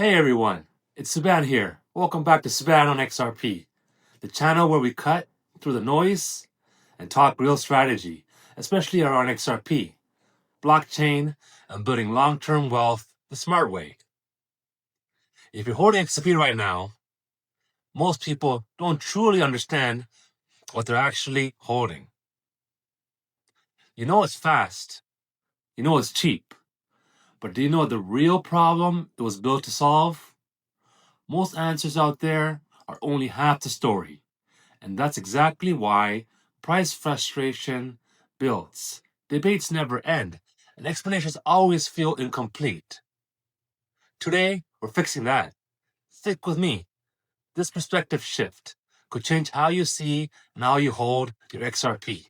Hey everyone, it's Saban here. Welcome back to Saban on XRP, the channel where we cut through the noise and talk real strategy, especially around XRP, blockchain, and building long-term wealth the smart way. If you're holding XRP right now, most people don't truly understand what they're actually holding. You know it's fast, you know it's cheap, but do you know the real problem it was built to solve? Most answers out there are only half the story. And that's exactly why price frustration builds. Debates never end, and explanations always feel incomplete. Today, we're fixing that. Stick with me. This perspective shift could change how you see and how you hold your XRP.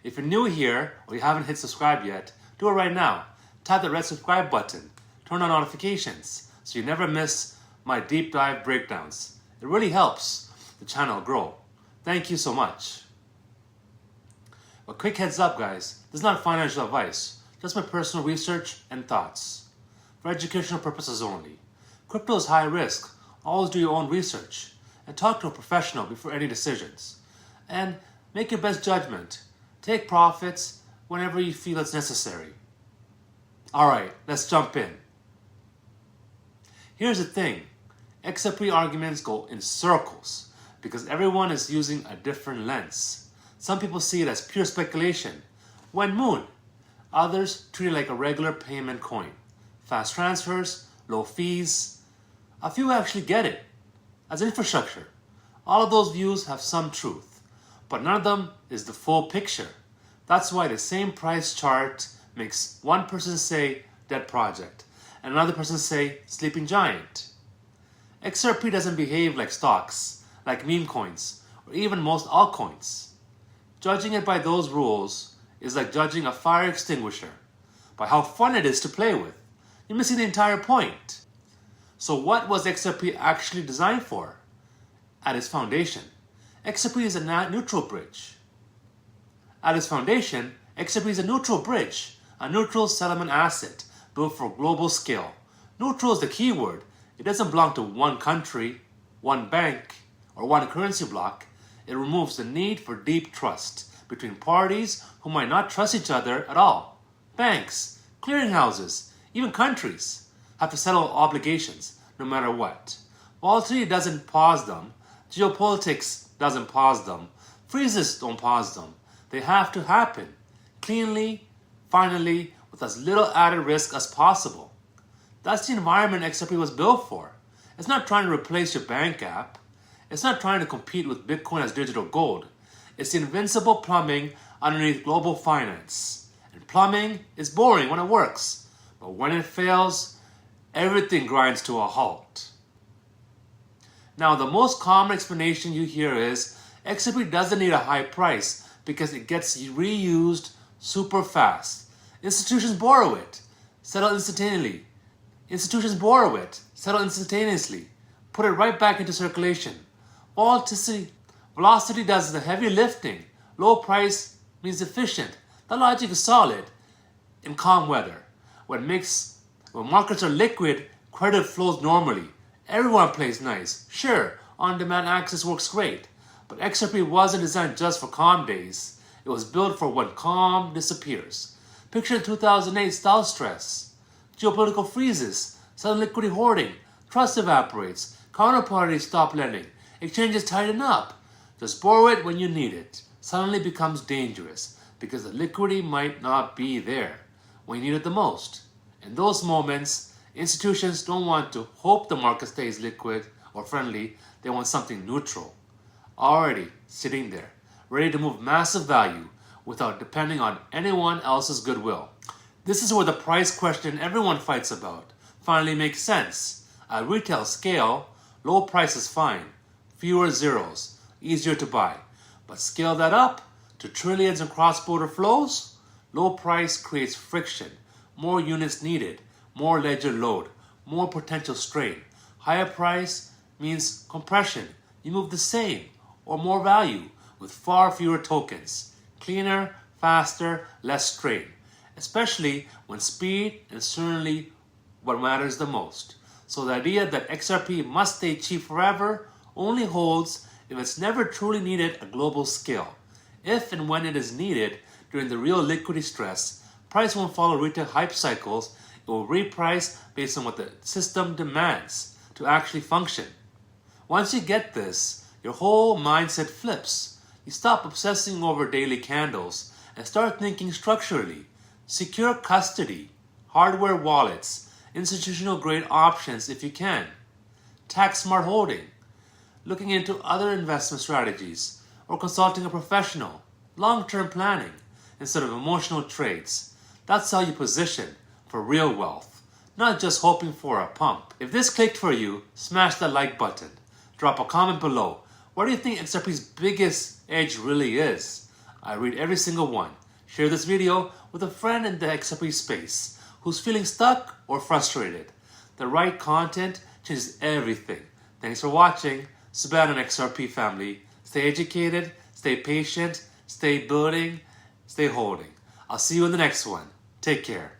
If you're new here or you haven't hit subscribe yet, do it right now. Tap the red subscribe button. Turn on notifications so you never miss my deep dive breakdowns. It really helps the channel grow. Thank you so much. A quick heads up, guys. This is not financial advice, just my personal research and thoughts. For educational purposes only. Crypto is high risk. Always do your own research and talk to a professional before any decisions. And make your best judgment. Take profits whenever you feel it's necessary. Alright, let's jump in. Here's the thing. XRP arguments go in circles because everyone is using a different lens. Some people see it as pure speculation. When moon. Others treat it like a regular payment coin. Fast transfers, low fees. A few actually get it as infrastructure. All of those views have some truth, but none of them is the full picture. That's why the same price chart makes one person say dead project and another person say sleeping giant. XRP doesn't behave like stocks, like meme coins, or even most altcoins. Judging it by those rules is like judging a fire extinguisher by how fun it is to play with. You're missing the entire point. So what was XRP actually designed for? At its foundation, XRP is a neutral bridge. At its foundation, XRP is a neutral bridge, a neutral settlement asset built for global scale. Neutral is the key word. It doesn't belong to one country, one bank, or one currency block. It removes the need for deep trust between parties who might not trust each other at all. Banks, clearinghouses, even countries have to settle obligations no matter what. Volatility doesn't pause them. Geopolitics doesn't pause them. Freezes don't pause them. They have to happen cleanly, finally, with as little added risk as possible. That's the environment XRP was built for. It's not trying to replace your bank app. It's not trying to compete with Bitcoin as digital gold. It's the invincible plumbing underneath global finance. And plumbing is boring when it works, but when it fails, everything grinds to a halt. Now, the most common explanation you hear is XRP doesn't need a high price because it gets reused super fast. Institutions borrow it, settle instantaneously. Institutions borrow it, settle instantaneously, put it right back into circulation. Velocity does the heavy lifting. Low price means efficient. The logic is solid in calm weather. When markets are liquid, credit flows normally. Everyone plays nice. Sure, on-demand access works great, but XRP wasn't designed just for calm days. It was built for when calm disappears. Picture 2008 style stress. Geopolitical freezes, sudden liquidity hoarding, trust evaporates, counterparties stop lending, exchanges tighten up. Just borrow it when you need it. Suddenly becomes dangerous because the liquidity might not be there when you need it the most. In those moments, institutions don't want to hope the market stays liquid or friendly. They want something neutral, already sitting there, ready to move massive value without depending on anyone else's goodwill. This is where the price question everyone fights about finally makes sense. At retail scale, low price is fine, fewer zeros, easier to buy. But scale that up to trillions in cross-border flows, low price creates friction, more units needed, more ledger load, more potential strain. Higher price means compression. You move the same or more value with far fewer tokens. Cleaner, faster, less strain. Especially when speed is certainly what matters the most. So the idea that XRP must stay cheap forever only holds if it's never truly needed at a global scale. If and when it is needed during the real liquidity stress, price won't follow retail hype cycles. It will reprice based on what the system demands to actually function. Once you get this, your whole mindset flips. You stop obsessing over daily candles and start thinking structurally. Secure custody, hardware wallets, institutional grade options if you can, tax smart holding, looking into other investment strategies, or consulting a professional, long-term planning instead of emotional trades. That's how you position for real wealth, not just hoping for a pump. If this clicked for you, smash that like button. Drop a comment below. What do you think XRP's biggest edge really is? I read every single one. Share this video with a friend in the XRP space who's feeling stuck or frustrated. The right content changes everything. Thanks for watching. Subhan and XRP family. Stay educated, stay patient, stay building, stay holding. I'll see you in the next one. Take care.